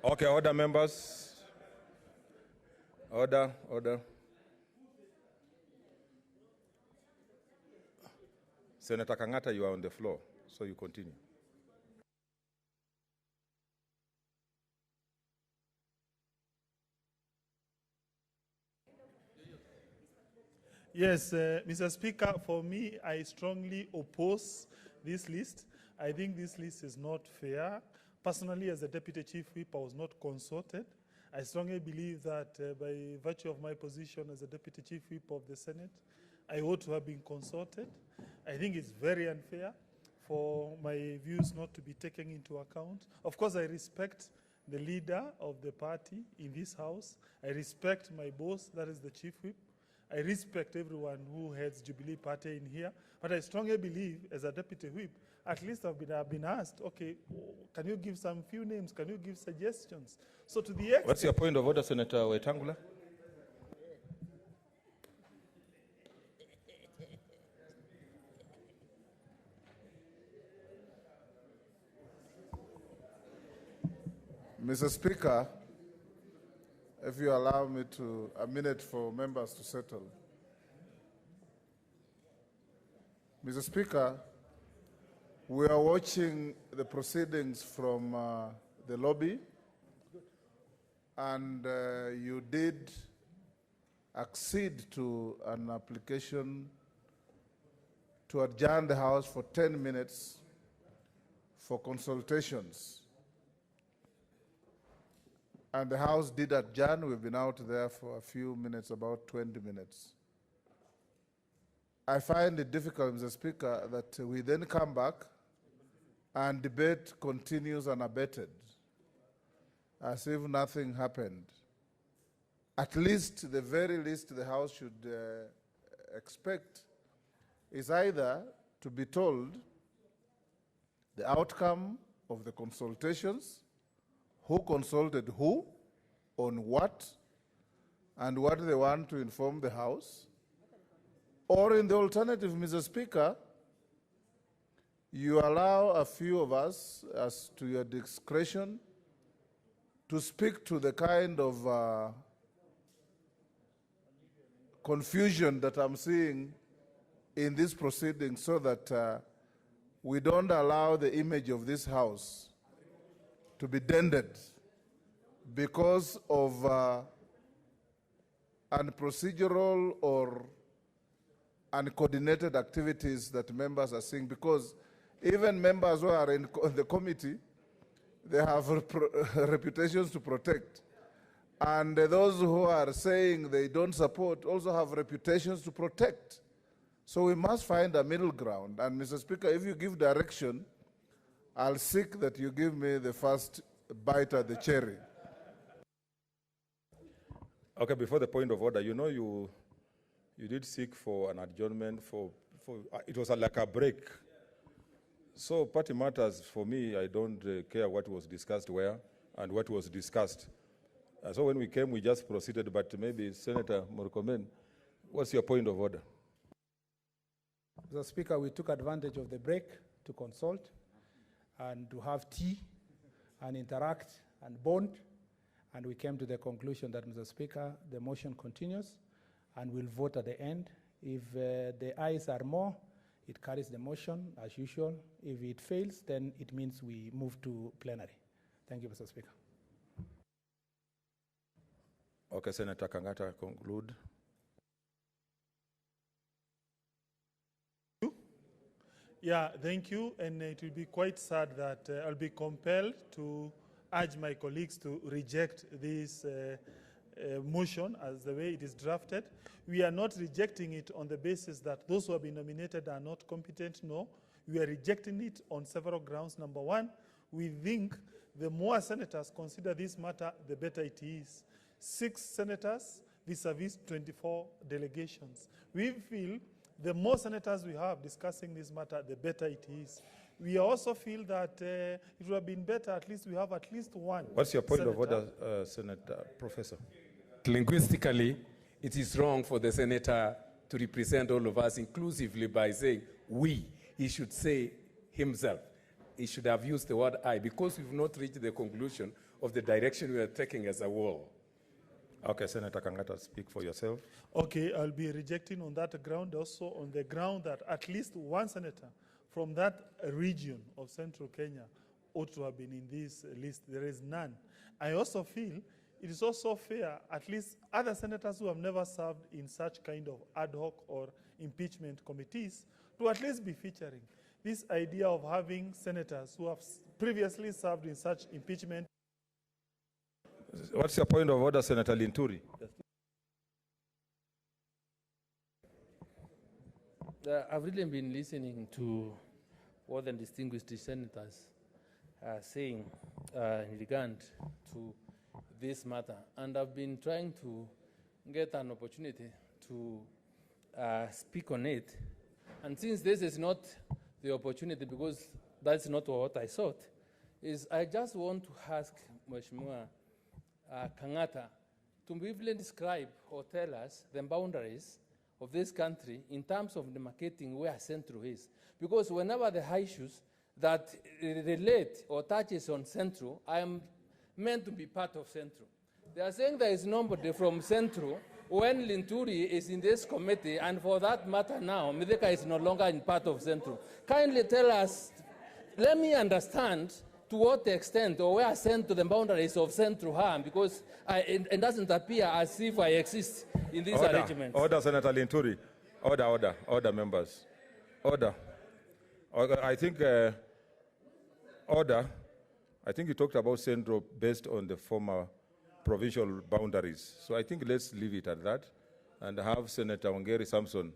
Okay, order, members. Order, order. Senator Kangata, you are on the floor, so you continue. Yes, Mr. Speaker, for me, I strongly oppose this list. I think this list is not fair. Personally, as the Deputy Chief Whip, I was not consulted. I strongly believe that by virtue of my position as the Deputy Chief Whip of the Senate, I ought to have been consulted. I think it's very unfair for my views not to be taken into account. Of course, I respect the leader of the party in this House. I respect my boss, that is the Chief Whip. I respect everyone who heads Jubilee Party in here, but I strongly believe, as a Deputy Whip, at least I've been asked, okay, can you give some few names? Can you give suggestions? So to the extent— What's your point of order, Senator Waitangula? Mr. Speaker, if you allow me a minute for members to settle. Mr. Speaker, we are watching the proceedings from the lobby, and you did accede to an application to adjourn the House for 10 minutes for consultations. And the House did adjourn. We've been out there for a few minutes, about 20 minutes. I find it difficult, Mr. Speaker, that we then come back and debate continues unabated, as if nothing happened. At least, the very least the House should expect is either to be told the outcome of the consultations, who consulted who, on what, and what they want to inform the House. Or in the alternative, Mr. Speaker, you allow a few of us, as to your discretion, to speak to the kind of confusion that I'm seeing in this proceeding, so that we don't allow the image of this House to be dented because of unprocedural or uncoordinated activities that members are seeing. Because even members who are in the committee, they have reputations to protect. And those who are saying they don't support also have reputations to protect. So we must find a middle ground. And Mr. Speaker, if you give direction, I'll seek that you give me the first bite at the cherry. Okay, before the point of order, you know you did seek for an adjournment for it was like a break. So party matters, for me, I don't care what was discussed where and what was discussed. So when we came, we just proceeded, but maybe Senator Murkomen, what's your point of order? Mr. Speaker, we took advantage of the break to consult and to have tea and interact and bond, and we came to the conclusion that, Mr. Speaker, the motion continues and we'll vote at the end. If the ayes are more, it carries the motion as usual. If it fails, then it means we move to plenary. Thank you, Mr. Speaker. Okay, Senator Kangata, conclude. Yeah, thank you. And it will be quite sad that I'll be compelled to urge my colleagues to reject this motion as the way it is drafted. We are not rejecting it on the basis that those who have been nominated are not competent. No, we are rejecting it on several grounds. Number one, we think the more senators consider this matter, the better it is. 6 senators vis-a-vis 24 delegations. We feel the more senators we have discussing this matter, the better it is. We also feel that it would have been better at least we have at least one. What's your point of order, Senator Professor? Linguistically, it is wrong for the senator to represent all of us inclusively by saying we. He should say himself. He should have used the word I, because we've not reached the conclusion of the direction we are taking as a war. Okay, Senator Kangata, speak for yourself. Okay, I'll be rejecting on that ground, also on the ground that at least one senator from that region of central Kenya ought to have been in this list. There is none. I also feel it is also fair, at least other senators who have never served in such kind of ad hoc or impeachment committees, to at least be featuring this idea of having senators who have previously served in such impeachment. What's your point of order, Senator Linturi? I've really been listening to what the distinguished senators are saying in regard to this matter, and I've been trying to get an opportunity to speak on it. And since this is not the opportunity, because that's not what I sought, is I just want to ask Mheshimiwa Kangata to briefly describe or tell us the boundaries of this country in terms of demarcating where Centro is. Because whenever the issues that relate or touches on Centro, I am meant to be part of Centro. They are saying there is nobody from Centro when Linturi is in this committee, and for that matter now, Mithika is no longer in part of Centro. Kindly tell us, let me understand to what extent or where Centro, the boundaries of Centro are, because it doesn't appear as if I exist in this arrangement. Order, Senator Linturi. Order, members. Order. I think, order. I think you talked about Centro based on the former provincial boundaries. So I think let's leave it at that and have Senator Wangeri Samson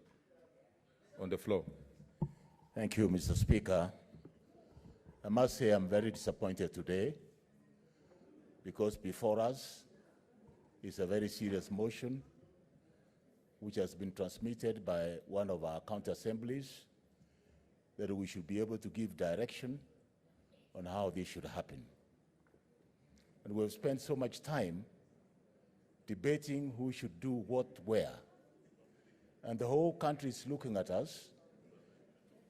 on the floor. Thank you, Mr. Speaker. I must say I'm very disappointed today because before us is a very serious motion which has been transmitted by one of our county assemblies that we should be able to give direction on how this should happen. And we've spent so much time debating who should do what where. And the whole country is looking at us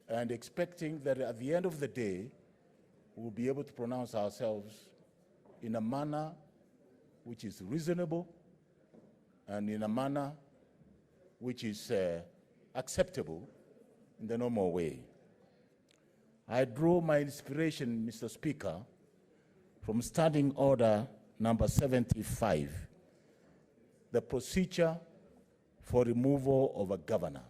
and expecting that at the end of the day, we'll be able to pronounce ourselves in a manner which is reasonable and in a manner which is acceptable in the normal way. I draw my inspiration, Mr. Speaker, from Standing Order number 75, the procedure for removal of a governor.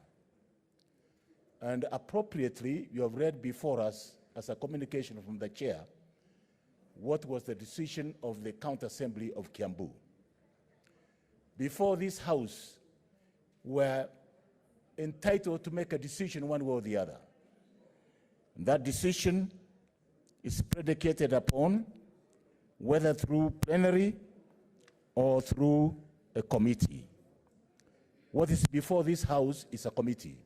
And appropriately, you have read before us as a communication from the chair what was the decision of the County Assembly of Kiambu. Before this House were entitled to make a decision one way or the other. And that decision is predicated upon whether through plenary or through a committee. What is before this House is a committee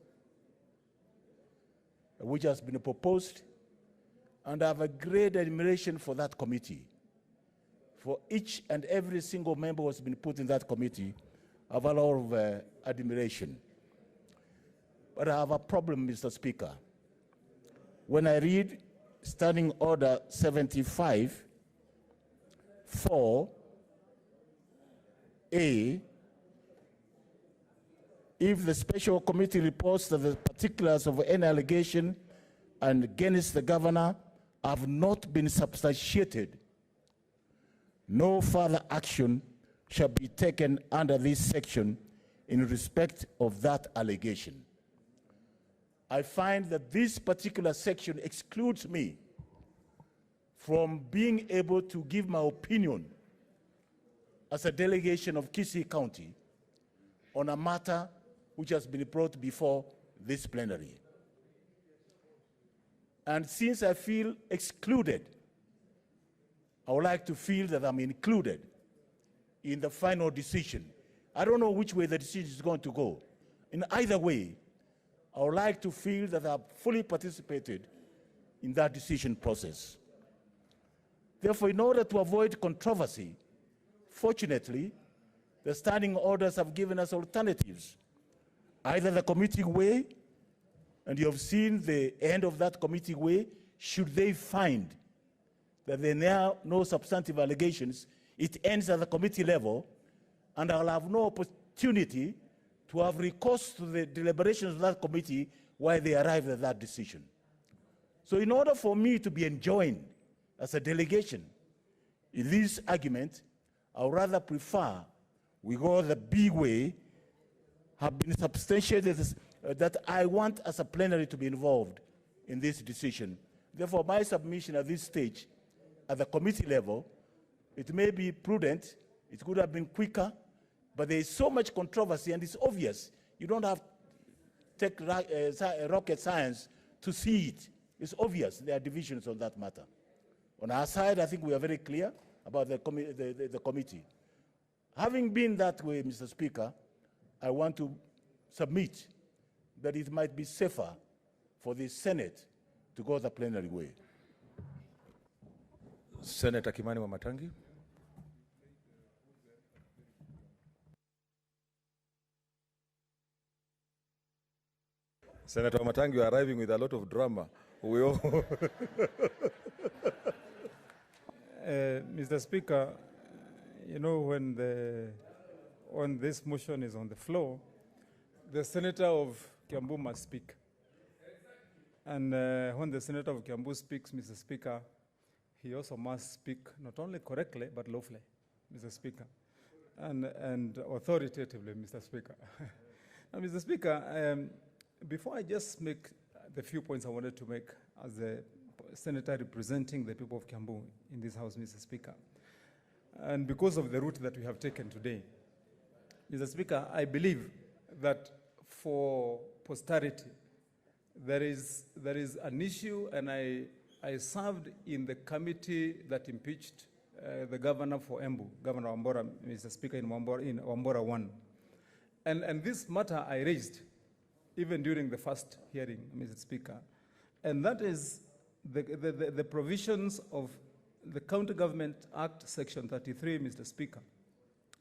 which has been proposed, and I have a great admiration for that committee. For each and every single member who has been put in that committee, I have a lot of admiration. But I have a problem, Mr. Speaker. When I read Standing Order 75, 4A, if the special committee reports that the particulars of any allegation and against the governor have not been substantiated, no further action shall be taken under this section in respect of that allegation. I find that this particular section excludes me from being able to give my opinion as a delegation of Kisii County on a matter which has been brought before this plenary. And since I feel excluded, I would like to feel that I'm included in the final decision. I don't know which way the decision is going to go. In either way, I would like to feel that I've fully participated in that decision process. Therefore, in order to avoid controversy, fortunately, the standing orders have given us alternatives. Either the committee way, and you have seen the end of that committee way, should they find that there are no substantive allegations, it ends at the committee level, and I'll have no opportunity to have recourse to the deliberations of that committee while they arrive at that decision. So in order for me to be enjoined as a delegation in this argument, I would rather prefer we go the big way, have been substantiated that I want as a plenary to be involved in this decision. Therefore, my submission at this stage, at the committee level, it may be prudent, it could have been quicker, but there is so much controversy and it's obvious. You don't have to take rocket science to see it. It's obvious there are divisions on that matter. On our side, I think we are very clear about the committee. Having been that way, Mr. Speaker, I want to submit that it might be safer for the Senate to go the plenary way. Senator Kimani Wamatangi. Senator Wamatangi, you are arriving with a lot of drama. We all Mr. Speaker, you know, when this motion is on the floor, the Senator of Kiambu must speak. And when the Senator of Kiambu speaks, Mr. Speaker, he also must speak not only correctly, but lawfully, Mr. Speaker, and authoritatively, Mr. Speaker. Now, Mr. Speaker, before I just make the few points I wanted to make as a senator representing the people of Kiambu in this House, Mr. Speaker, and because of the route that we have taken today, Mr. Speaker, I believe that for posterity, there is an issue, and I served in the committee that impeached the governor for Embu, Governor Wambora, Mr. Speaker, in Wambora 1. And this matter I raised even during the first hearing, Mr. Speaker, and that is the provisions of the County Government Act, Section 33, Mr. Speaker,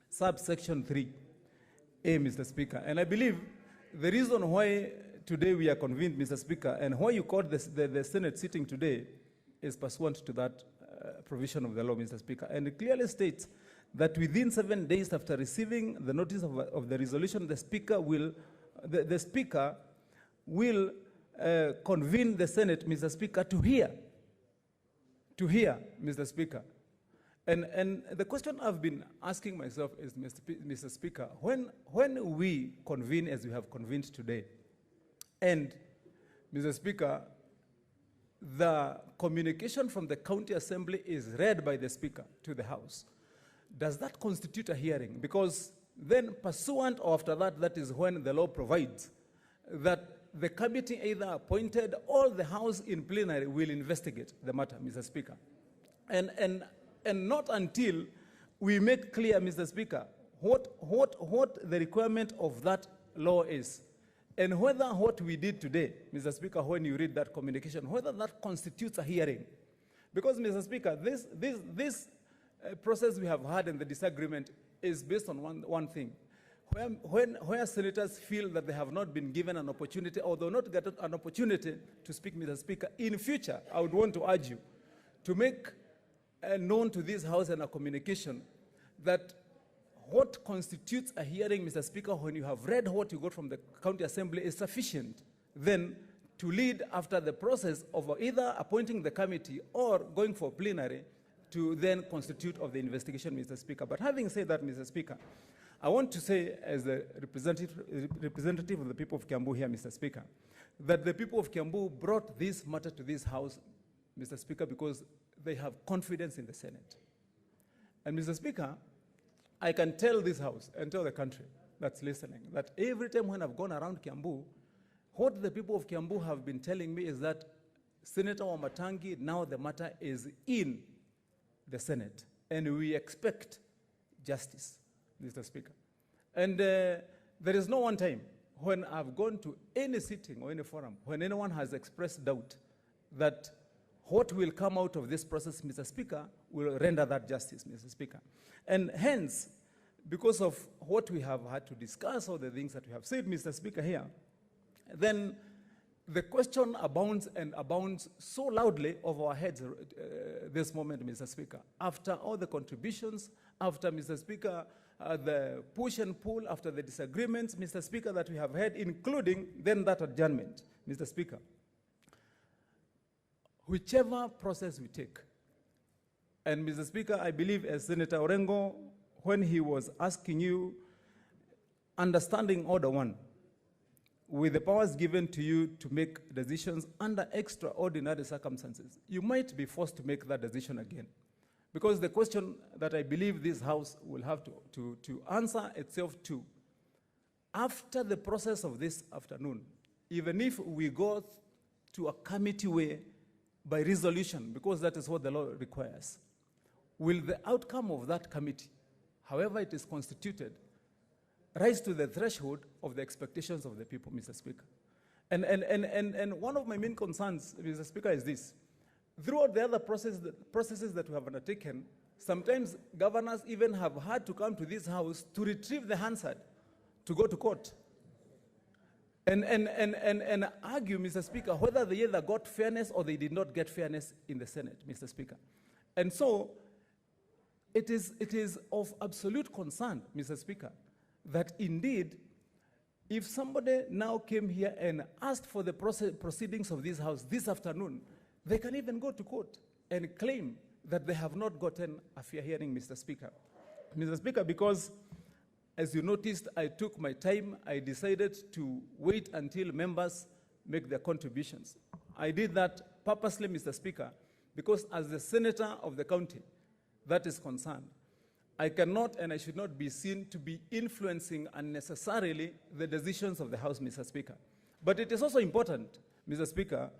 subsection 3A, Mr. Speaker. And I believe the reason why today we are convened, Mr. Speaker, and why you called the Senate sitting today is pursuant to that provision of the law, Mr. Speaker. And it clearly states that within 7 days after receiving the notice of the resolution, the Speaker will convene the Senate, Mr. Speaker, to hear, Mr. Speaker. And the question I've been asking myself is, Mr. Speaker, when we convene as we have convened today, and, Mr. Speaker, the communication from the County Assembly is read by the Speaker to the House, does that constitute a hearing? Because then pursuant after that, that is when the law provides that the committee either appointed or the House in plenary will investigate the matter, Mr. Speaker. And not until we make clear, Mr. Speaker, what the requirement of that law is, and whether what we did today, Mr. Speaker, when you read that communication, whether that constitutes a hearing. Because, Mr. Speaker, this process we have had in the disagreement is based on one thing. Where senators feel that they have not been given an opportunity, or they not get an opportunity to speak, Mr. Speaker, in future, I would want to urge you to make known to this House and a communication that what constitutes a hearing, Mr. Speaker, when you have read what you got from the County Assembly is sufficient then to lead after the process of either appointing the committee or going for plenary to then constitute of the investigation, Mr. Speaker. But having said that, Mr. Speaker, I want to say, as the representative of the people of Kiambu here, Mr. Speaker, that the people of Kiambu brought this matter to this House, Mr. Speaker, because they have confidence in the Senate. And, Mr. Speaker, I can tell this House and tell the country that's listening that every time when I've gone around Kiambu, what the people of Kiambu have been telling me is that Senator Wamatangi, now the matter is in the Senate, and we expect justice, Mr. Speaker. And there is no one time when I've gone to any sitting or any forum when anyone has expressed doubt that what will come out of this process, Mr. Speaker, will render that justice, Mr. Speaker. And hence, because of what we have had to discuss, all the things that we have said, Mr. Speaker, here, then the question abounds and abounds so loudly over our heads this moment, Mr. Speaker. After all the contributions, after, Mr. Speaker, the push and pull, after the disagreements, Mr. Speaker, that we have had, including then that adjournment, Mr. Speaker, whichever process we take, and Mr. Speaker, I believe as Senator Orengo, when he was asking you, understanding Order 1, with the powers given to you to make decisions under extraordinary circumstances, you might be forced to make that decision again. Because the question that I believe this House will have to answer itself to, after the process of this afternoon, even if we go to a committee way by resolution, because that is what the law requires, will the outcome of that committee, however it is constituted, rise to the threshold of the expectations of the people, Mr. Speaker? And one of my main concerns, Mr. Speaker, is this. Throughout the other processes that we have undertaken, sometimes governors even have had to come to this House to retrieve the Hansard to go to court and argue, Mr. Speaker, whether they either got fairness or they did not get fairness in the Senate, Mr. Speaker. And so it is of absolute concern, Mr. Speaker, that indeed, if somebody now came here and asked for the proceedings of this House this afternoon, they can even go to court and claim that they have not gotten a fair hearing, Mr. Speaker. Mr. Speaker, because, as you noticed, I took my time. I decided to wait until members make their contributions. I did that purposely, Mr. Speaker, because as the senator of the county that is concerned, I cannot and I should not be seen to be influencing unnecessarily the decisions of the House, Mr. Speaker. But it is also important, Mr. Speaker,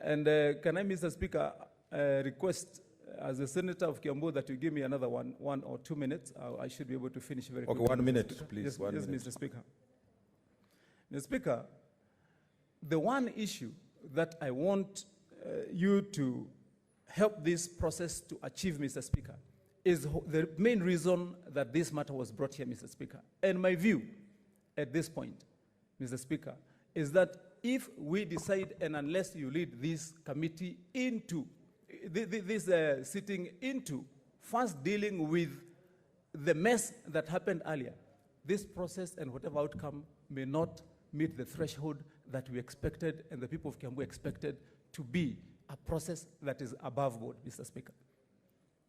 and can I, Mr. Speaker, request as a senator of Kiambu that you give me another one or 2 minutes. I should be able to finish very quickly. Okay, 1 minute, Speaker. please. Yes, 1 yes, minute. Mr. Speaker. Mr. Speaker, the one issue that I want you to help this process to achieve, Mr. Speaker, is the main reason that this matter was brought here, Mr. Speaker. And my view at this point, Mr. Speaker, is that if we decide, and unless you lead this committee into, this sitting into, first dealing with the mess that happened earlier, this process and whatever outcome may not meet the threshold that we expected and the people of Kiambu expected to be a process that is above board, Mr. Speaker.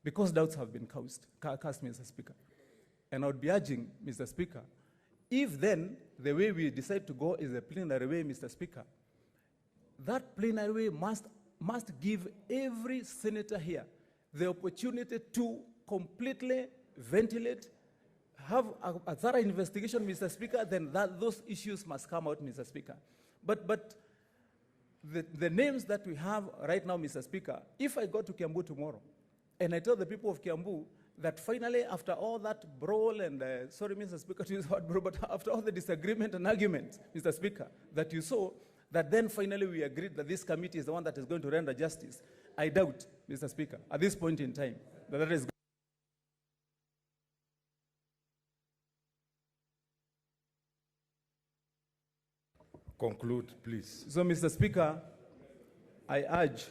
Because doubts have been cast, Mr. Speaker. And I would be urging, Mr. Speaker, if then the way we decide to go is a plenary way, Mr. Speaker, that plenary way must give every senator here the opportunity to completely ventilate, have a thorough investigation, Mr. Speaker, then those issues must come out, Mr. Speaker. But the names that we have right now, Mr. Speaker, if I go to Kiambu tomorrow, and I tell the people of Kiambu that finally, after all that brawl and, sorry, Mr. Speaker, to use the word brawl, but after all the disagreement and argument, Mr. Speaker, that you saw, that then finally we agreed that this committee is the one that is going to render justice. I doubt, Mr. Speaker, at this point in time, that is. Conclude, please. So, Mr. Speaker, I urge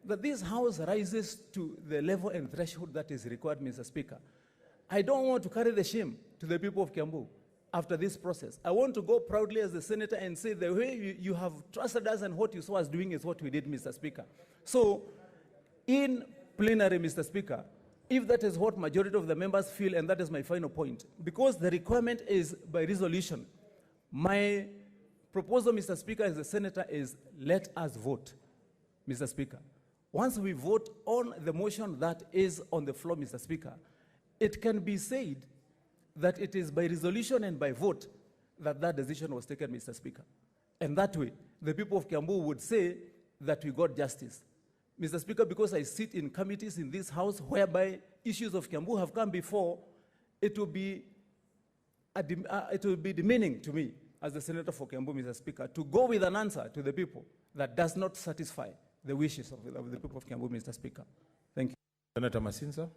that this House rises to the level and threshold that is required, Mr. Speaker. I don't want to carry the shame to the people of Kiambu after this process. I want to go proudly as the senator and say the way you have trusted us and what you saw us doing is what we did, Mr. Speaker. So, in plenary, Mr. Speaker, if that is what majority of the members feel, and that is my final point, because the requirement is by resolution, my proposal, Mr. Speaker, as a senator is let us vote, Mr. Speaker. Once we vote on the motion that is on the floor, Mr. Speaker, it can be said that it is by resolution and by vote that that decision was taken, Mr. Speaker. And that way, the people of Kiambu would say that we got justice. Mr. Speaker, because I sit in committees in this House whereby issues of Kiambu have come before, it will be demeaning to me as the senator for Kiambu, Mr. Speaker, to go with an answer to the people that does not satisfy the wishes of the people of Kiambu, Mr. Speaker. Thank you. Senator Masinza.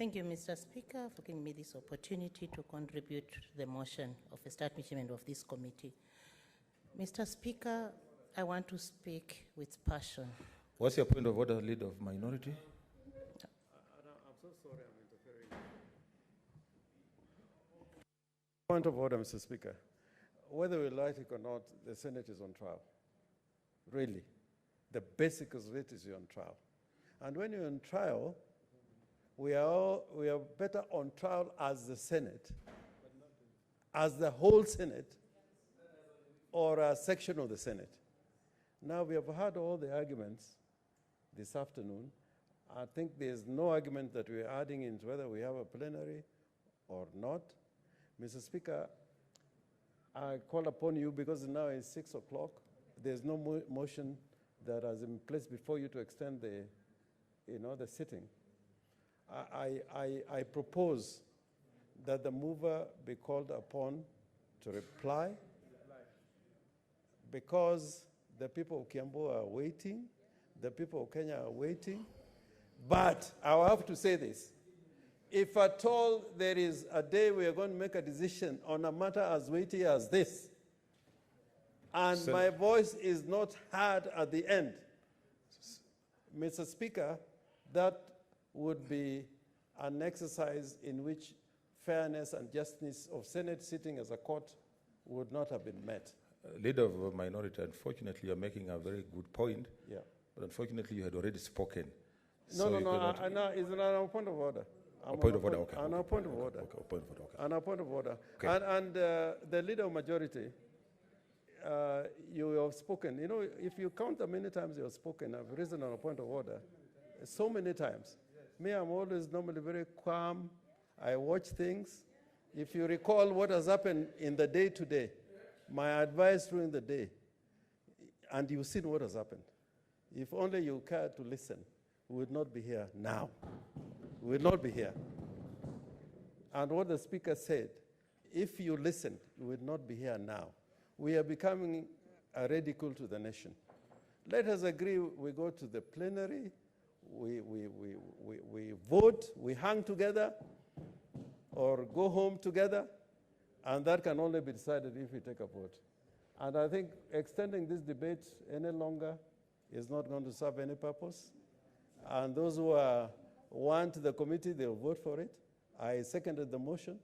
Thank you, Mr. Speaker, for giving me this opportunity to contribute to the motion of establishment of this committee. Mr. Speaker, I want to speak with passion. What's your point of order, Leader of Minority? I'm so sorry I'm interfering. Point of order, Mr. Speaker. Whether we like it or not, the Senate is on trial. Really. The basic of it is you're on trial. And when you're on trial, we are better on trial as the Senate, as the whole Senate, or a section of the Senate. Now we have heard all the arguments this afternoon. I think there's no argument that we're adding into whether we have a plenary or not. Mr. Speaker, I call upon you because now it's 6 o'clock. There's no motion that is in place before you to extend the sitting. I propose that the mover be called upon to reply because the people of Kiambu are waiting, the people of Kenya are waiting. But I will have to say this. If at all there is a day we are going to make a decision on a matter as weighty as this, and my voice is not heard at the end, Mr. Speaker, that would be an exercise in which fairness and justice of Senate sitting as a court would not have been met. Leader of a Minority, unfortunately, you're making a very good point. Yeah. But unfortunately, you had already spoken. No, so no, it's an point of order. A point of order, okay. On a point of order. Okay, a point of order, okay. On a point of order. Okay. And the Leader of Majority, you have spoken. You know, if you count how many times you have spoken, I've risen on a point of order, so many times. Me, I'm always normally very calm. I watch things. If you recall what has happened in the day today, my advice during the day, and you've seen what has happened. If only you care to listen, we would not be here now. We would not be here. And what the Speaker said, if you listened, you would not be here now. We are becoming a ridicule to the nation. Let us agree we go to the plenary, we vote, we hang together, or go home together, and that can only be decided if we take a vote. And I think extending this debate any longer is not going to serve any purpose. And those who want the committee, they'll vote for it. I seconded the motion.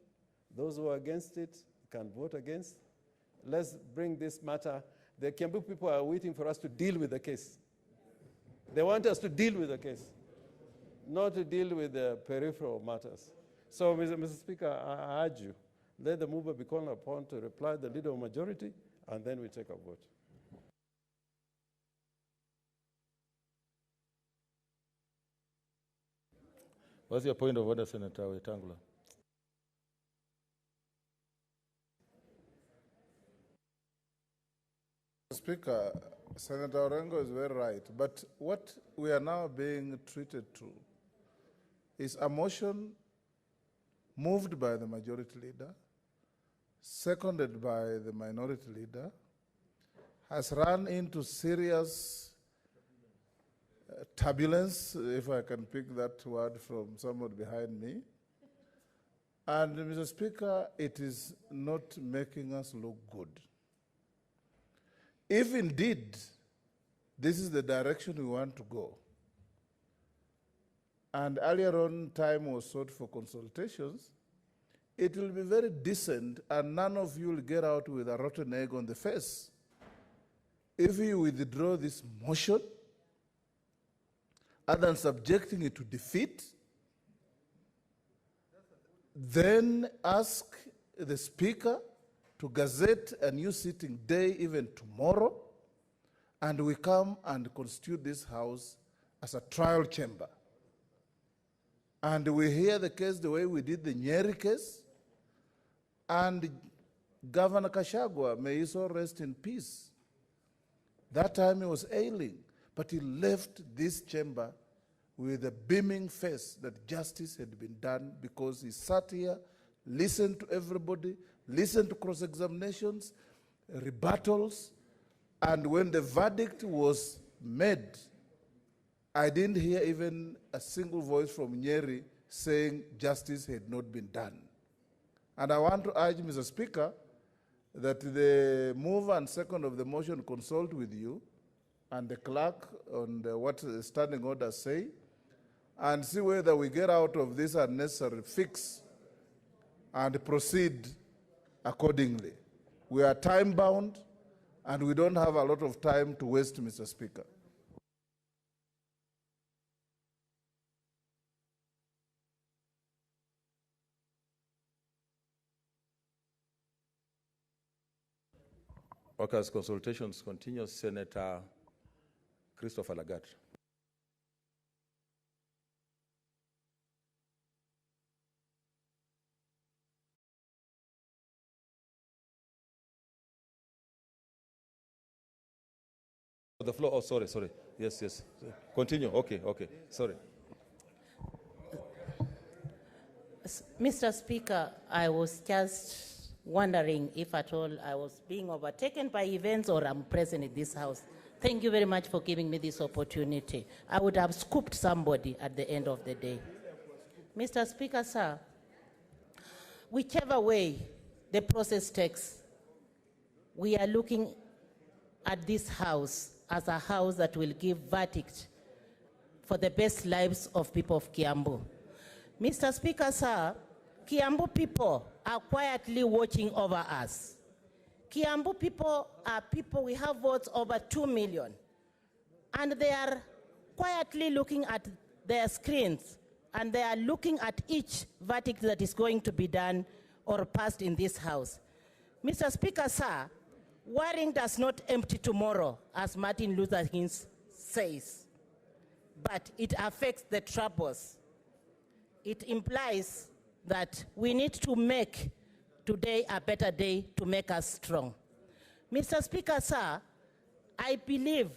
Those who are against it can vote against. Let's bring this matter. The Kiambu people are waiting for us to deal with the case. They want us to deal with the case, not to deal with the peripheral matters. So, Mr. Speaker, I urge you, let the mover be called upon to reply the Leader of Majority, and then we take a vote. What's your point of order, Senator Waititu? Speaker, Senator Orengo is very right, but what we are now being treated to is a motion moved by the Majority Leader, seconded by the Minority Leader, has run into serious turbulence, if I can pick that word from someone behind me. And, Mr. Speaker, it is not making us look good. If indeed this is the direction we want to go, and earlier on time was sought for consultations, it will be very decent and none of you will get out with a rotten egg on the face. If you withdraw this motion, other than subjecting it to defeat, then ask the Speaker to gazette a new sitting day even tomorrow, and we come and constitute this House as a trial chamber. And we hear the case the way we did the Nyeri case, and Governor Kashagwa, may he so rest in peace. That time he was ailing, but he left this chamber with a beaming face that justice had been done because he sat here, listened to everybody, listened to cross-examinations, rebuttals, and when the verdict was made, I didn't hear even a single voice from Nyeri saying justice had not been done. And I want to urge, Mr. Speaker, that the mover and second of the motion consult with you and the clerk on what the standing orders say, and see whether we get out of this unnecessary fix and proceed accordingly. We are time-bound, and we don't have a lot of time to waste, Mr. Speaker. Okay, as consultations continue, Senator Christopher Lagat. The floor, oh, sorry. Yes. Continue, okay, sorry. Mr. Speaker, I was just wondering if at all I was being overtaken by events or I'm present in this house. Thank you very much for giving me this opportunity. I would have scooped somebody at the end of the day. Mr. Speaker, sir, whichever way the process takes, we are looking at this house as a house that will give verdict for the best lives of people of Kiambu. Mr. Speaker, sir, Kiambu people are quietly watching over us. Kiambu people are people, we have votes over 2 million. And they are quietly looking at their screens and they are looking at each verdict that is going to be done or passed in this house. Mr. Speaker, sir, warring does not empty tomorrow, as Martin Luther King says, but it affects the troubles. It implies that we need to make today a better day to make us strong. Mr. Speaker, sir, I believe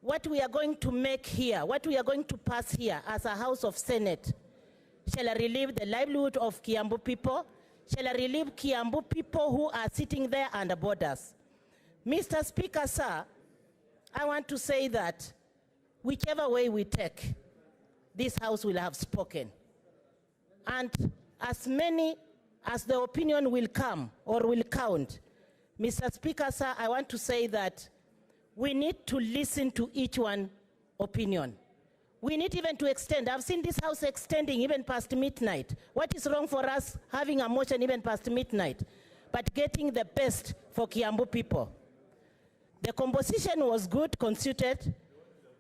what we are going to make here, what we are going to pass here as a House of Senate, shall relieve the livelihood of Kiambu people, shall relieve Kiambu people who are sitting there under borders. Mr. Speaker, sir, I want to say that whichever way we take, this House will have spoken. And as many as the opinion will come or will count, Mr. Speaker, sir, I want to say that we need to listen to each one opinion. We need even to extend. I've seen this House extending even past midnight. What is wrong for us having a motion even past midnight? But getting the best for Kiambu people. The composition was good, constituted.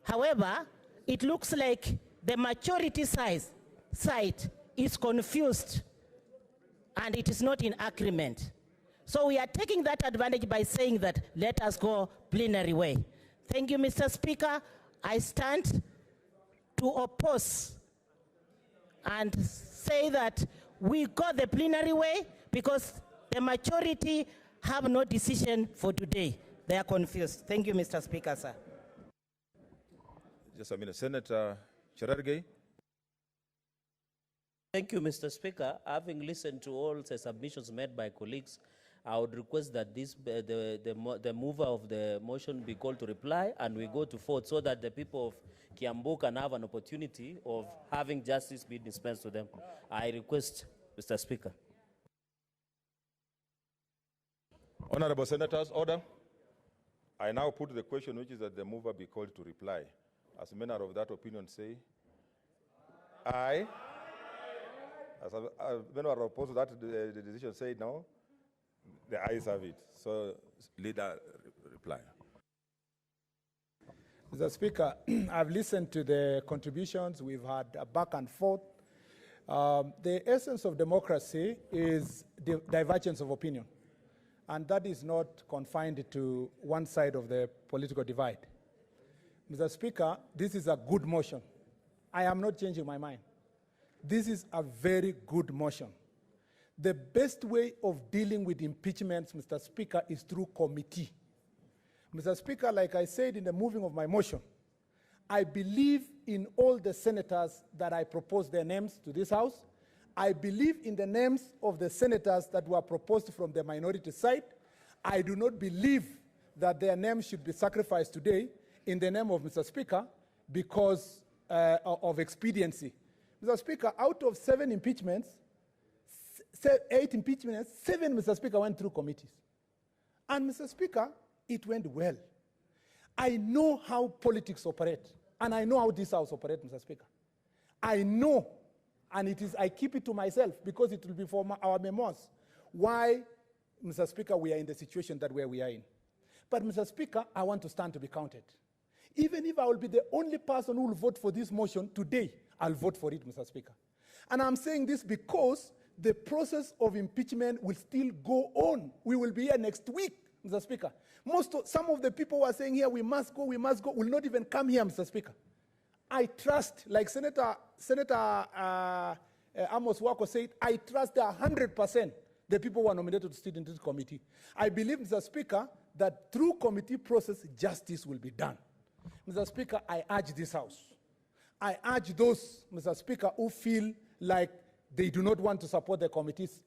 However, it looks like the majority side is confused and it is not in agreement. So we are taking that advantage by saying that let us go plenary way. Thank you, Mr. Speaker. I stand to oppose and say that we go the plenary way because the majority have no decision for today. They are confused. Thank you, Mr. Speaker, sir. Just a minute. Senator Cherargei. Thank you, Mr. Speaker. Having listened to all the submissions made by colleagues, I would request that the mover of the motion be called to reply and we go to vote so that the people of Kiambu can have an opportunity of having justice be dispensed to them. I request, Mr. Speaker. Honorable Senators, order. I now put the question, which is that the mover be called to reply. As many of that opinion say, aye. As many are opposed to that, the decision say no. The ayes have it. So, leader, reply. Mr. Speaker, I've listened to the contributions. We've had a back and forth. The essence of democracy is the divergence of opinion. And that is not confined to one side of the political divide. Mr. Speaker, this is a good motion. I am not changing my mind. This is a very good motion. The best way of dealing with impeachments, Mr. Speaker, is through committee. Mr. Speaker, like I said in the moving of my motion, I believe in all the senators that I proposed their names to this House. I believe in the names of the senators that were proposed from the minority side. I do not believe that their names should be sacrificed today in the name of Mr. Speaker because of expediency. Mr. Speaker, out of 7 impeachments, 8 impeachments, 7, Mr. Speaker, went through committees. And Mr. Speaker, it went well. I know how politics operate, and I know how this House operates, Mr. Speaker. I know, and I keep it to myself because it will be for our memoirs, why, Mr. Speaker, we are in the situation that where we are in. But, Mr. Speaker, I want to stand to be counted. Even if I will be the only person who will vote for this motion today, I'll vote for it, Mr. Speaker. And I'm saying this because the process of impeachment will still go on. We will be here next week, Mr. Speaker. Some of the people who are saying here, we must go, will not even come here, Mr. Speaker. I trust, like Senator Amos Wako said, I trust 100% the people who are nominated to sit in this committee. I believe, Mr. Speaker, that through committee process, justice will be done. Mr. Speaker, I urge this House. I urge those, Mr. Speaker, who feel like they do not want to support the committee's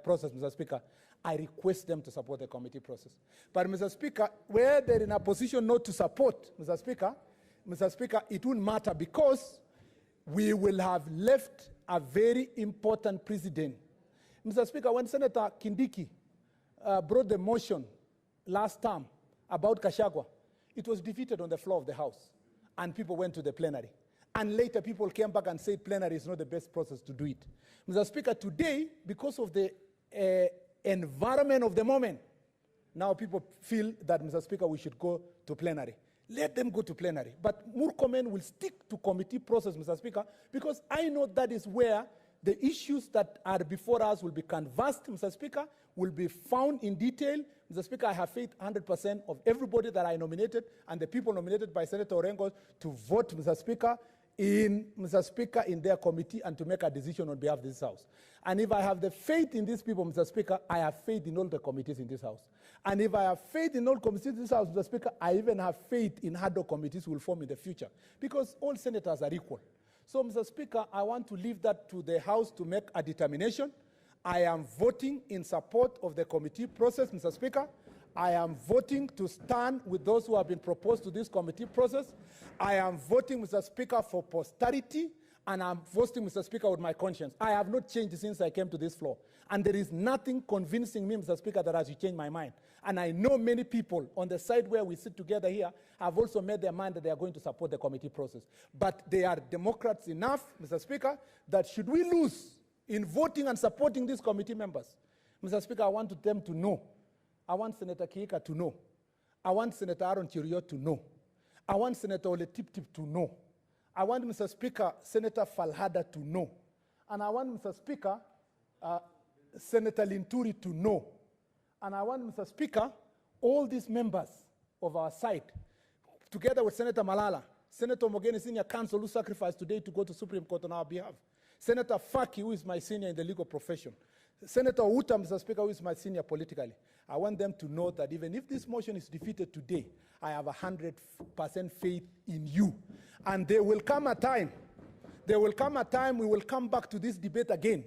process, Mr. Speaker. I request them to support the committee process. But, Mr. Speaker, where they're in a position not to support, Mr. Speaker, it won't matter because we will have left a very important precedent. Mr. Speaker, when Senator Kindiki brought the motion last term about Kashagwa, it was defeated on the floor of the House, and people went to the plenary. And later people came back and said plenary is not the best process to do it. Mr. Speaker, today, because of the environment of the moment, now people feel that, Mr. Speaker, we should go to plenary. Let them go to plenary. But Murkomen will stick to committee process, Mr. Speaker, because I know that is where the issues that are before us will be canvassed, Mr. Speaker, will be found in detail. Mr. Speaker, I have faith 100% of everybody that I nominated and the people nominated by Senator Orengo to vote, Mr. Speaker, in their committee and to make a decision on behalf of this House. And if I have the faith in these people, Mr. Speaker, I have faith in all the committees in this House. And if I have faith in all committees in this House, Mr. Speaker, I even have faith in how the committees will form in the future, because all senators are equal. So, Mr. Speaker, I want to leave that to the House to make a determination. I am voting in support of the committee process, Mr. Speaker. I am voting to stand with those who have been proposed to this committee process. I am voting, Mr. Speaker, for posterity, and I'm voting, Mr. Speaker, with my conscience. I have not changed since I came to this floor. And there is nothing convincing me, Mr. Speaker, that has to change my mind. And I know many people on the side where we sit together here have also made their mind that they are going to support the committee process. But they are Democrats enough, Mr. Speaker, that should we lose in voting and supporting these committee members, Mr. Speaker, I want them to know. I want Senator Kiika to know. I want Senator Aaron Cheruiyot to know. I want Senator Ole Tiptip to know. I want, Mr. Speaker, Senator Falhada to know. And I want, Mr. Speaker, Senator Linturi to know. And I want, Mr. Speaker, all these members of our side, together with Senator Malala, Senator Mogeni, senior counsel, who sacrificed today to go to Supreme Court on our behalf, Senator Faki, who is my senior in the legal profession, Senator Uta, Mr. Speaker, who is my senior politically. I want them to know that even if this motion is defeated today, I have 100% faith in you. And there will come a time we will come back to this debate again,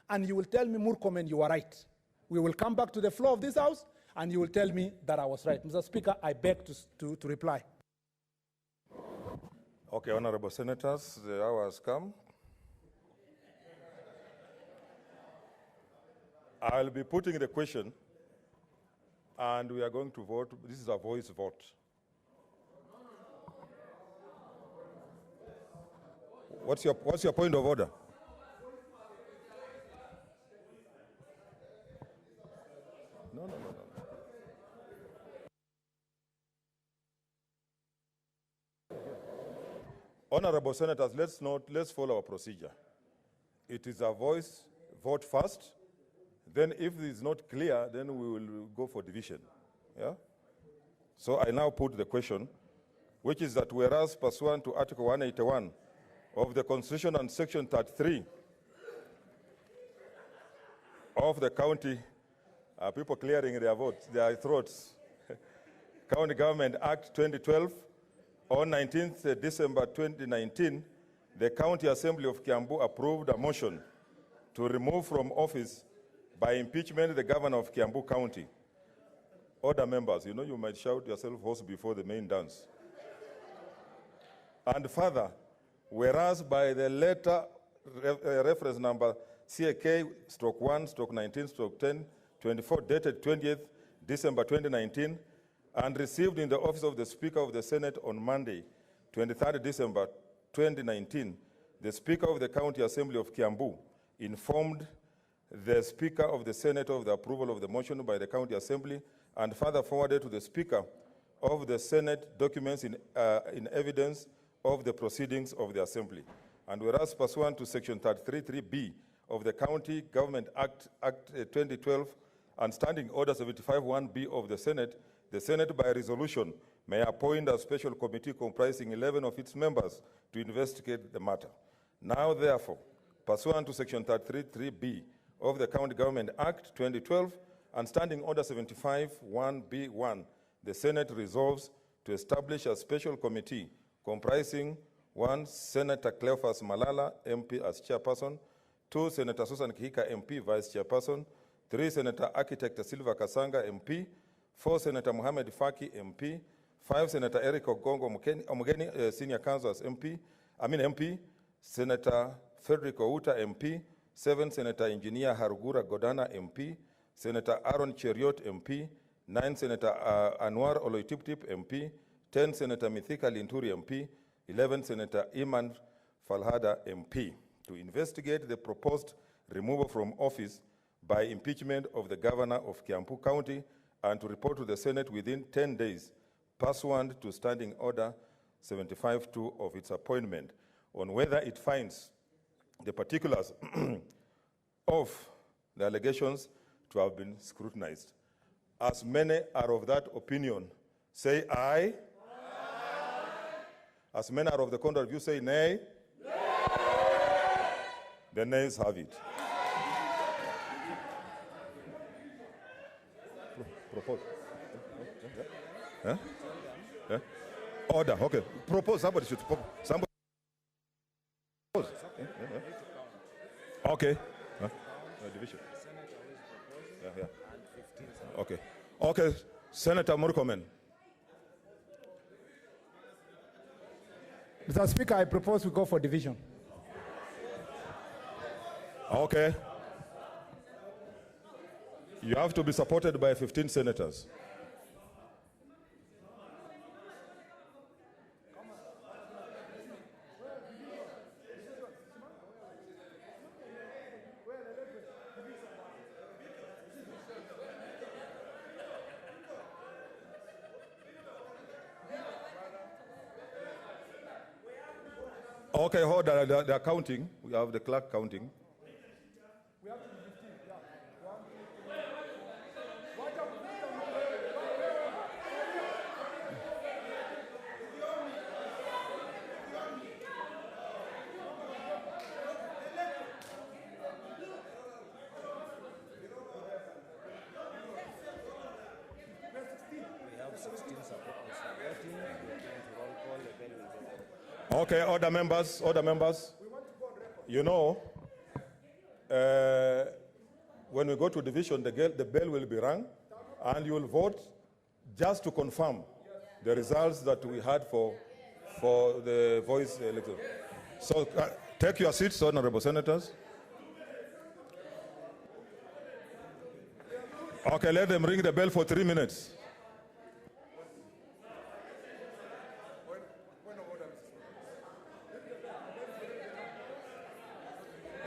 and you will tell me, Murkomen, you are right. We will come back to the floor of this House, and you will tell me that I was right. Mr. Speaker, I beg to reply. Okay, honorable senators, the hour has come. I'll be putting the question, and we are going to vote. This is a voice vote. What's your point of order? No. Honorable senators, let's follow our procedure. It is a voice vote first. Then if it is not clear, then we will go for division. Yeah? So I now put the question, which is that whereas pursuant to Article 181 of the Constitution and Section 33 of the County, people clearing their throats, County Government Act 2012, on 19th December 2019, the County Assembly of Kiambu approved a motion to remove from office by impeachment the governor of Kiambu County. Order members, you might shout yourself hoarse before the main dance. And further, whereas by the letter reference number CAK/1/19/10/24, dated 20th December 2019, and received in the office of the Speaker of the Senate on Monday, 23rd December 2019, the Speaker of the County Assembly of Kiambu informed the Speaker of the Senate of the approval of the motion by the County Assembly, and further forwarded to the Speaker of the Senate documents in evidence of the proceedings of the Assembly. And whereas pursuant to Section 33(3)(b) of the County Government Act 2012 and Standing Order 75(1)(b) of the Senate by resolution may appoint a special committee comprising 11 of its members to investigate the matter. Now, therefore, pursuant to Section 33(3)(b) of the County Government Act 2012 and Standing Order 75(1)(b)(1), the Senate resolves to establish a special committee comprising 1. Senator Cleophas Malala, MP, as chairperson; 2. Senator Susan Kihika, MP, vice chairperson; 3. Senator Architect Silva Kasanga, MP; 4. Senator Mohamed Faki, MP; 5. Senator Eric Ogongo Omugeni, senior counsel as MP; Senator Frederick Outa, MP; 7. Senator Engineer Harugura Godana, MP; Senator Aaron Cheriot, MP; 9. Senator Anwar Oloitiptip, MP; 10. Senator Mithika Linturi, MP; 11. Senator Iman Falhada, MP, to investigate the proposed removal from office by impeachment of the governor of Kiambu County and to report to the Senate within 10 days, pursuant to Standing Order 75(2) of its appointment, on whether it finds the particulars of the allegations to have been scrutinized. As many are of that opinion, say aye. Aye. As many are of the contrary view, say nay. Nay. The nays have it. Propose. Huh? Huh? Order. Okay. Propose. Somebody should propose. Somebody. Propose. Okay. Huh? Division. Yeah. Okay. Okay. Senator Murkomen. Mr. Speaker, I propose we go for division. Okay. You have to be supported by 15 senators. Okay, hold on. They're counting. We have the clerk counting. We have to be 15. Yeah. 16 supporters voting. We're going to roll call. The bell will go. Okay, other members. You know, when we go to division, the bell will be rung, and you will vote just to confirm the results that we had for the voice election. So take your seats, honorable senators. Okay, let them ring the bell for 3 minutes.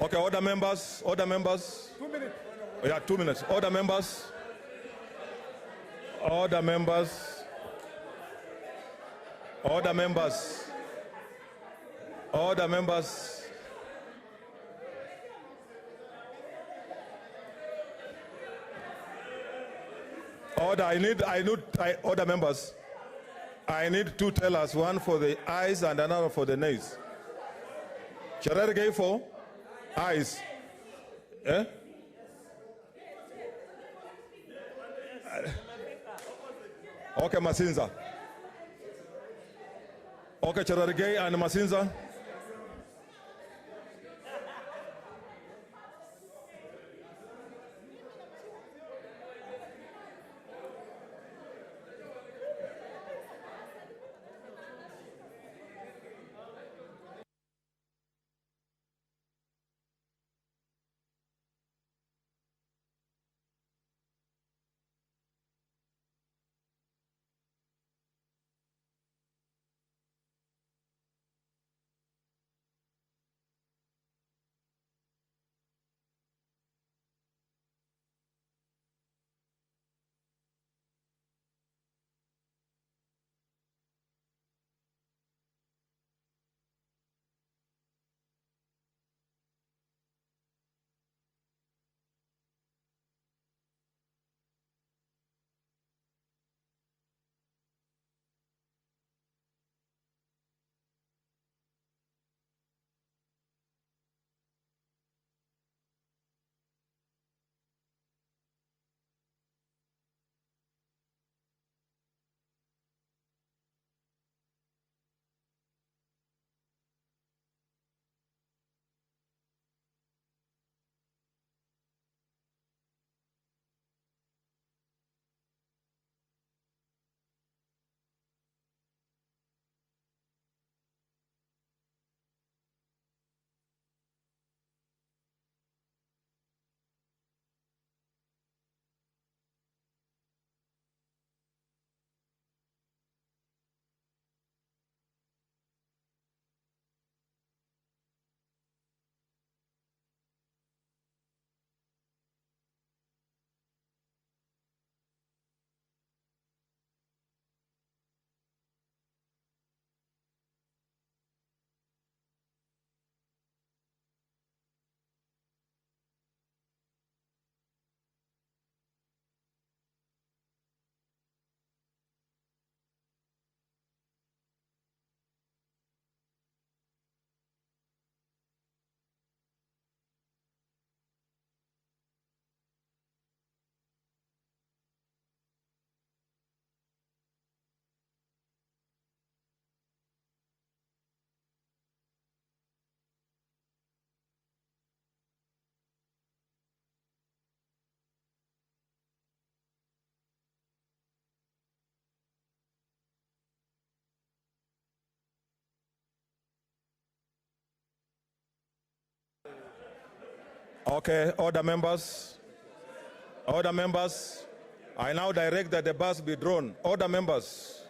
Okay, order members. 2 minutes. Yeah, 2 minutes. Order members. Order members. Order members. Order members. Order, order members. I need 2 tellers, one for the ayes and another for the nays. Cherargei for ayes. Eh? Okay, Masinza. Okay, Cherargei and Masinza. Okay, order members. Order members. I now direct that the bus be drawn. Order members.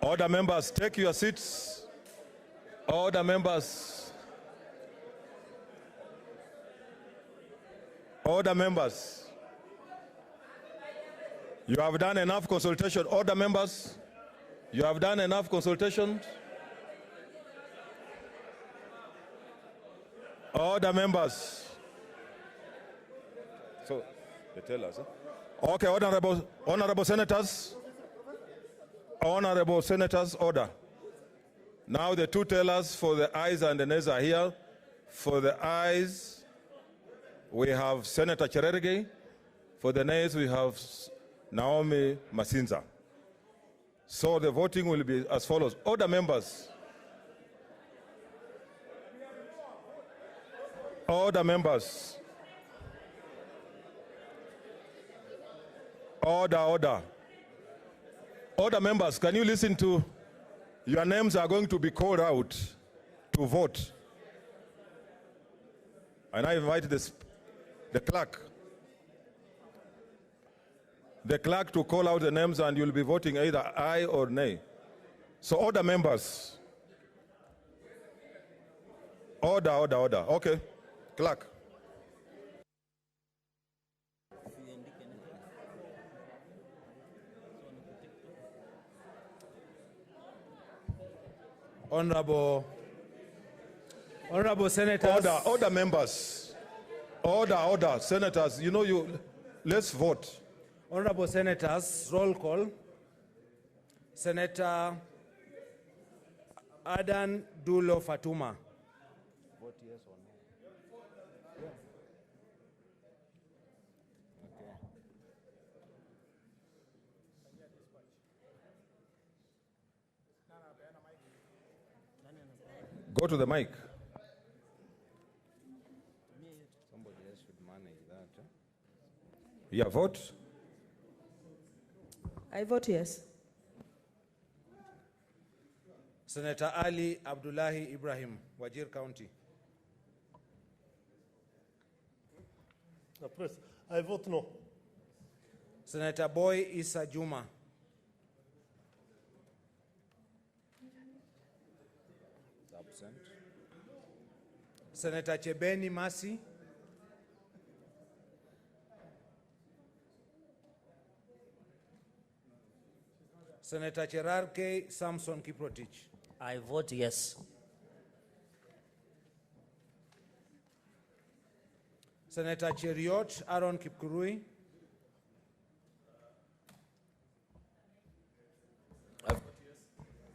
Order members, take your seats. Order members. Order members. You have done enough consultation. Order members. You have done enough consultation. Order members. So, they tell us. Okay, honorable senators. Honorable senators, order. Now the two tellers for the ayes and the nays are here. For the ayes, we have Senator Cherargei. For the nays, we have Naomi Masinza. So the voting will be as follows. Order members. Order members. Order. Order members, can you listen to? Your names are going to be called out to vote. And I invite the clerk. The clerk to call out the names, and you'll be voting either aye or nay. So order members. Order. Okay, clerk. Honorable senators. Order members. Order, senators. Let's vote. Honorable senators, roll call. Senator Adan Dulo Fatuma. Vote yes or no? Go to the mic. Somebody else should manage that. Yeah, vote. I vote yes. Senator Ali Abdullahi Ibrahim, Wajir County. I vote no. Senator Boy Issa Juma. Absent. Senator Chebeni Masi. Senator Cherargei Samson Kiprotich. I vote yes. Senator Cheriot Aaron Kipkurui.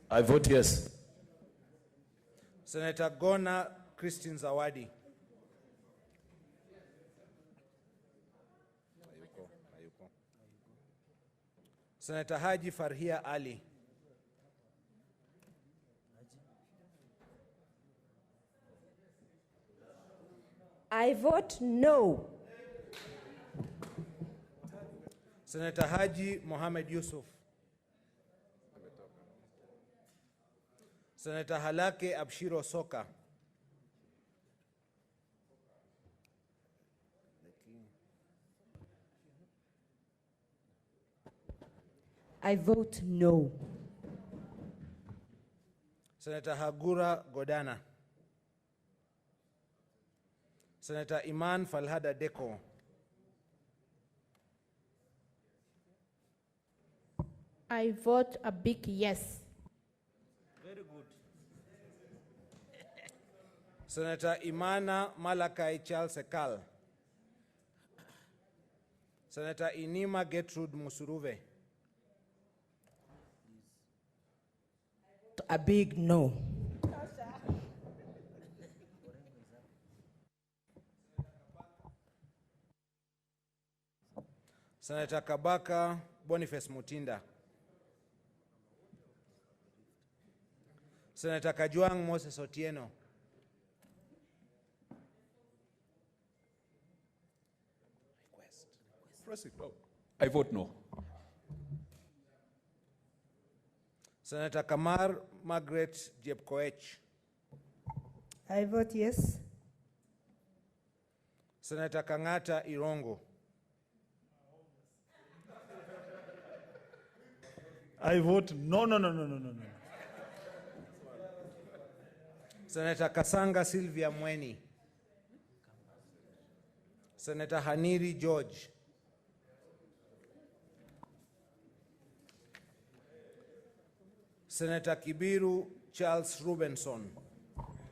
I vote yes. Senator Gona Christine Zawadi. Senator Haji Farhia Ali. I vote no. Senator Haji Mohamed Yusuf. Senator Halake Abshiro Soka. I vote no. Senator Hagura Godana. Senator Iman Falhada Deko. I vote a big yes. Very good. Senator Imana Malakai Charles Ekal. Senator Inima Gertrude Musuruve. A big no. Senator Kabaka Boniface Mutinda. Senator Kajuang Moses Otieno. I vote no. Senator Kamar Margaret Jepkoech. I vote yes. Senator Kangata Irongo. I vote no. Senator Kasanga Sylvia Mweni. Senator Haniri George. Senator Kibiru Charles Rubenson.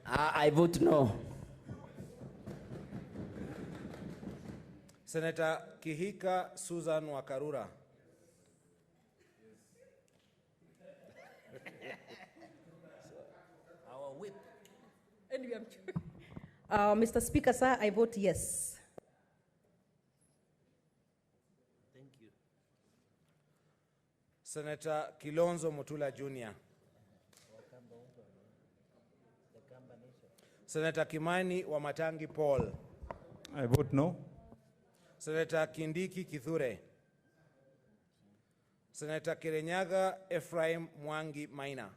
I vote no. Senator Kihika Susan Wakarura. Our whip. Mr. Speaker, sir, I vote yes. Thank you. Senator Kilonzo Mutula Jr. Senator Kimani Wamatangi Paul. I vote no. Senator Kindiki Kithure. Senator Kirenyaga Ephraim Mwangi Maina.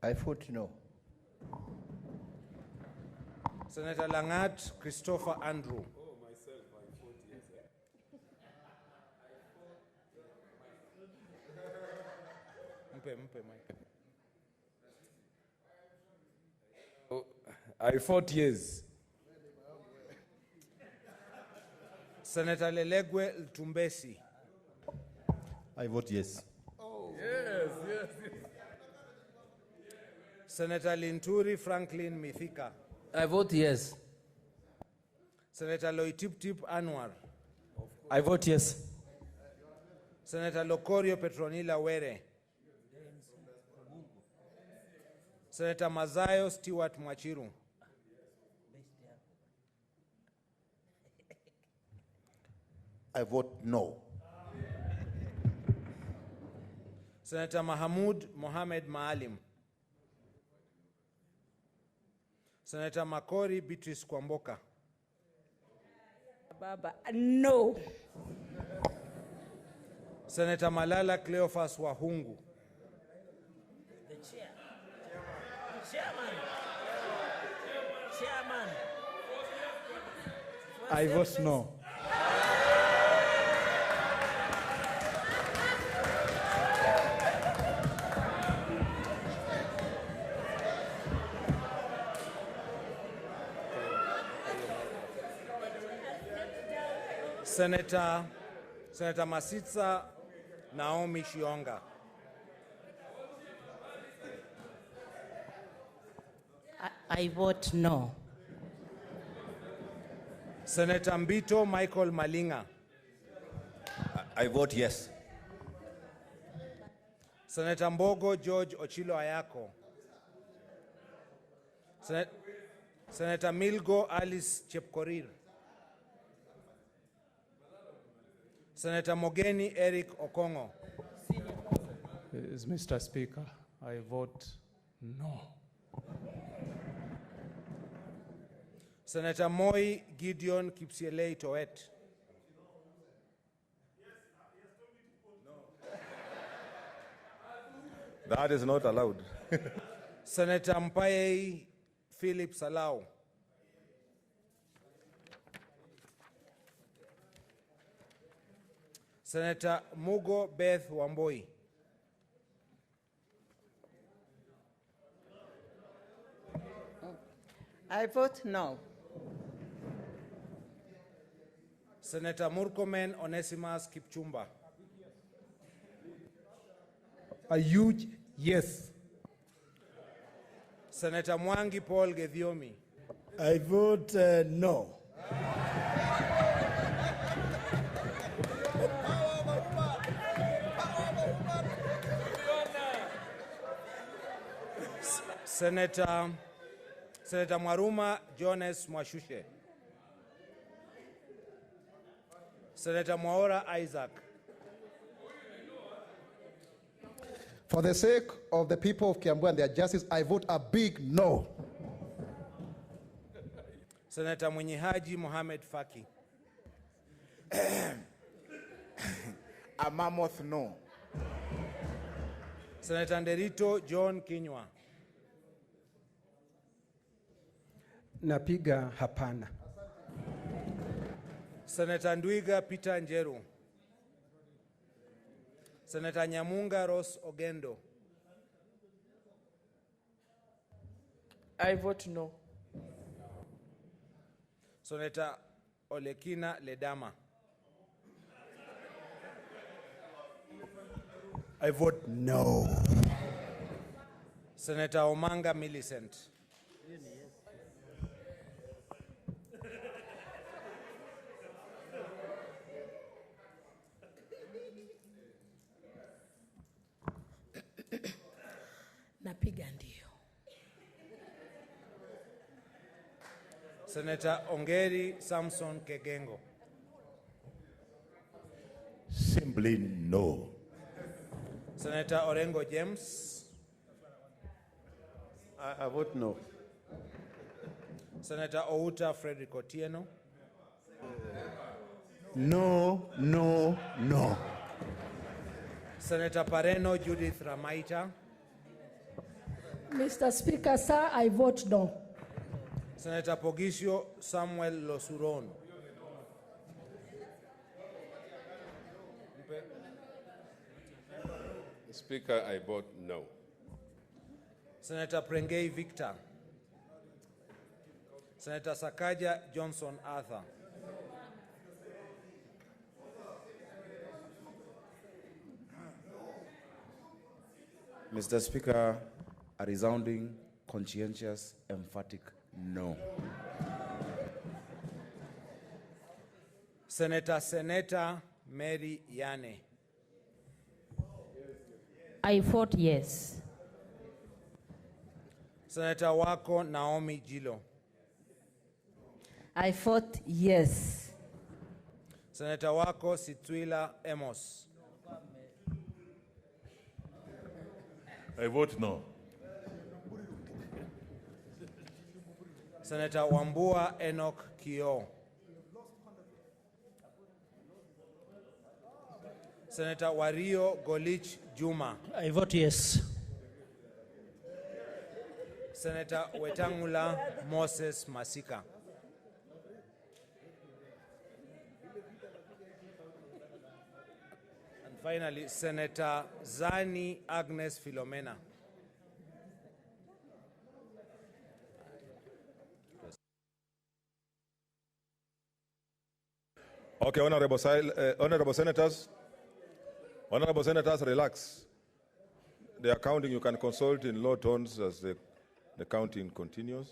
I vote no. Senator Langat Christopher Andrew. Myself, I vote yes. Mpe mic. I vote yes. Senator Lelegwe Ltumbesi. I vote yes. Yes. Senator Linturi Franklin Mithika. I vote yes. Senator Loitiptip Anwar. I vote yes. Senator Lokorio Petronila Were. Senator Mazayo Stewart Mwachiru. I vote no. Senator Mahamud Mohamed Maalim. Senator Makori Beatrice Kwamboka. Baba, no. Senator Malala Cleophas Wahungu. The chair. Chairman. I vote no. Senator Masitsa Naomi Shionga. I vote no. Senator Mbito Michael Malinga. I vote yes. Senator Mbogo George Ochilo Ayako. Senator Milgo Alice Chepkorir. Senator Mogeni Eric Okongo. Yes, Mr. Speaker, I vote no. Senator Moi Gideon Kipsielei Toet. That is not allowed. Senator Mpaye Philip Salau. Senator Mugo Beth Wamboi. I vote no. Senator Murkomen Onesimus Kipchumba. A huge yes. Senator Mwangi Paul Gedhiomi. I vote no. Senator Mwaruma Jones Mwashushe. Senator Mwaora Isaac. For the sake of the people of Kiambu and their justice, I vote a big no. Senator Mwenyehaji Mohamed Faki. A mammoth no. Senator Nderito John Kinywa. napiga hapana. Senator Ndwiga Peter Njeru. Senator Nyamunga Ross Ogendo. I vote no. Senator Olekina Ledama. I vote no. Senator Omanga Millicent. Napiga ndio. Senator Ongeri Samson Kegengo. Simply no. Senator Orengo James. I vote no. Senator Outa Frederick Otieno. No, no, no. Senator Pareno Judith Ramaita. Mr. Speaker, sir, I vote no. Senator Pogisio Samuel Losuron. Speaker, I vote no. Senator Prengei Victor. Senator Sakaja Johnson Arthur. Mr. Speaker, a resounding, conscientious, emphatic no. Senator Mary Yane. I vote yes. Senator Wako Naomi Jilo. I vote yes. Senator Wako Situila Emos. I vote no. Senator Wambua Enoch Kio. Senator Wario Golich Juma. I vote yes. Senator Wetangula Moses Masika. And finally, Senator Zani Agnes Philomena. Okay, honorable senators, relax. The accounting you can consult in low tones as the counting continues.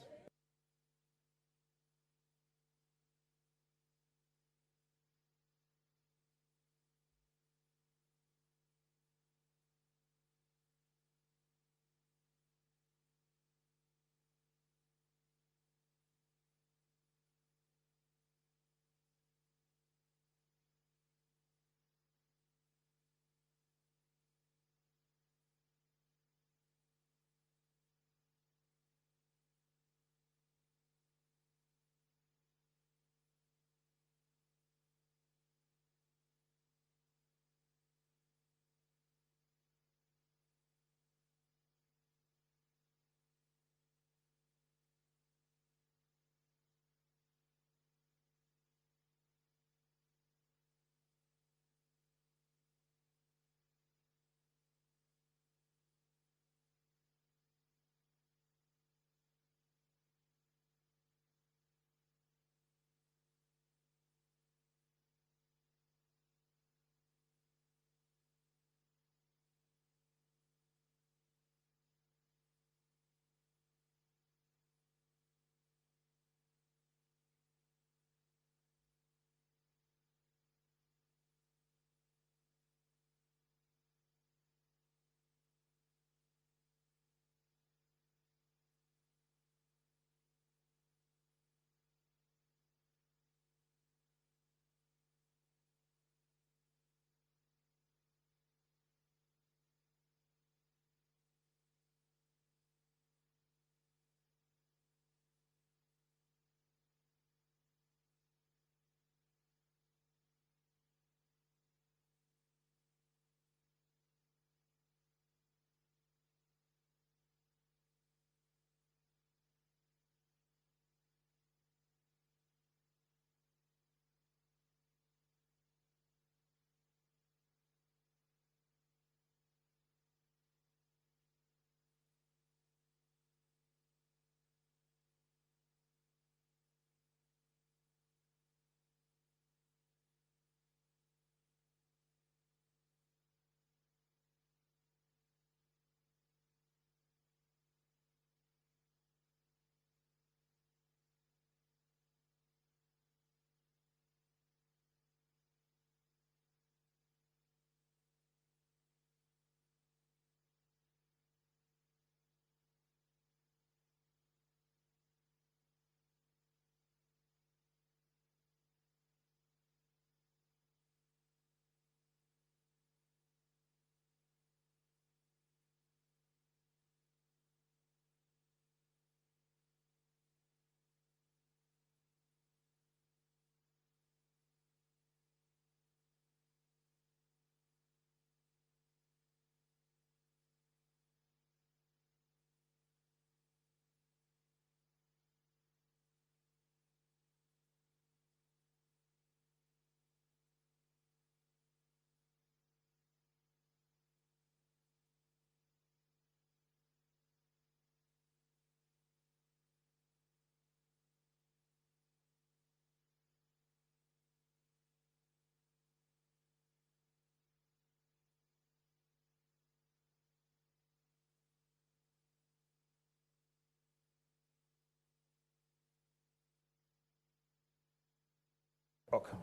Okay.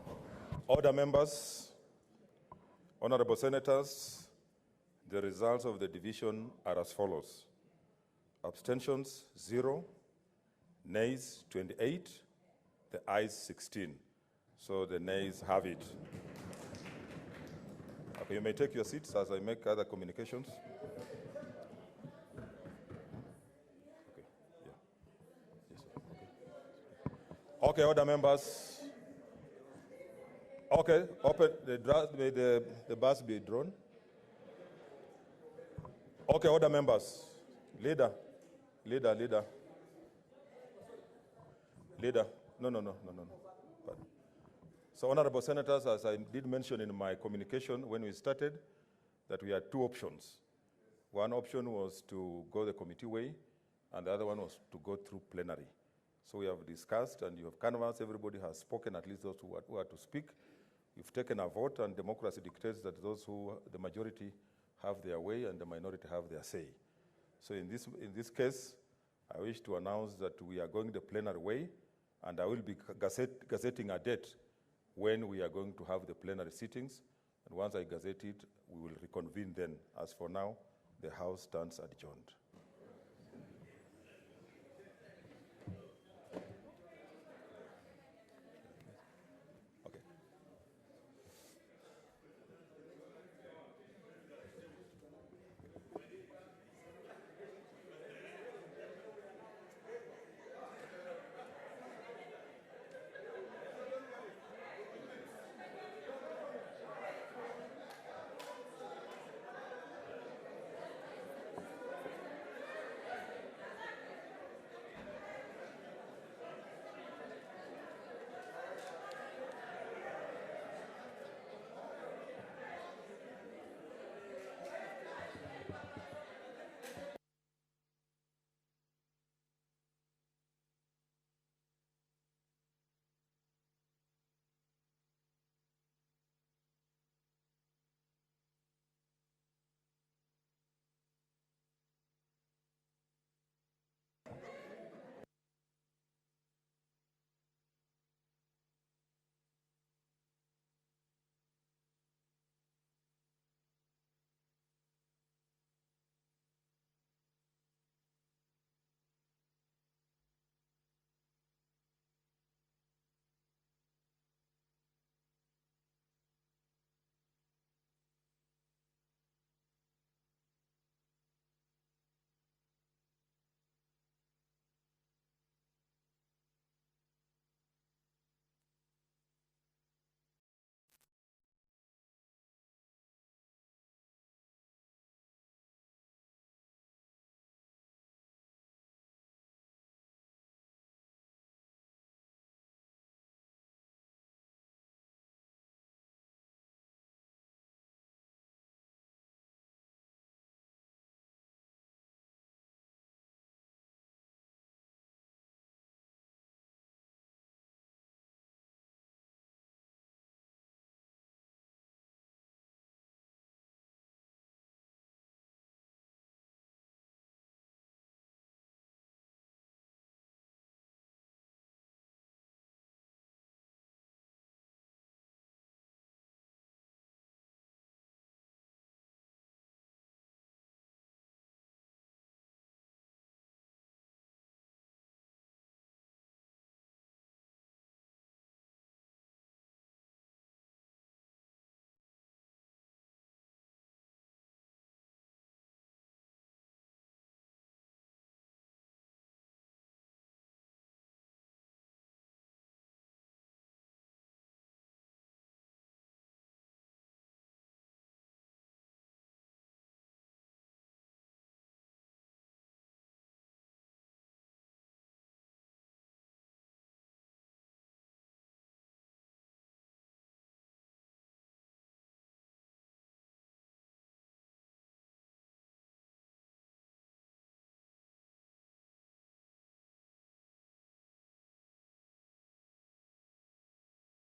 Order, members. Honorable senators, the results of the division are as follows. Abstentions, 0. Nays, 28. The ayes, 16. So the nays have it. Okay, you may take your seats as I make other communications. Okay, order, members. Okay, open may the bus be drawn. Okay, order, members. Leader. No. So, honorable senators, as I did mention in my communication when we started, that we had two options. One option was to go the committee way, and the other one was to go through plenary. So we have discussed, and you have canvassed, everybody has spoken, at least those who are to speak. We've taken a vote, and democracy dictates that the majority have their way and the minority have their say. So in this case, I wish to announce that we are going the plenary way, and I will be gazetting a date when we are going to have the plenary sittings. And once I gazette it, we will reconvene then. As for now, the House stands adjourned.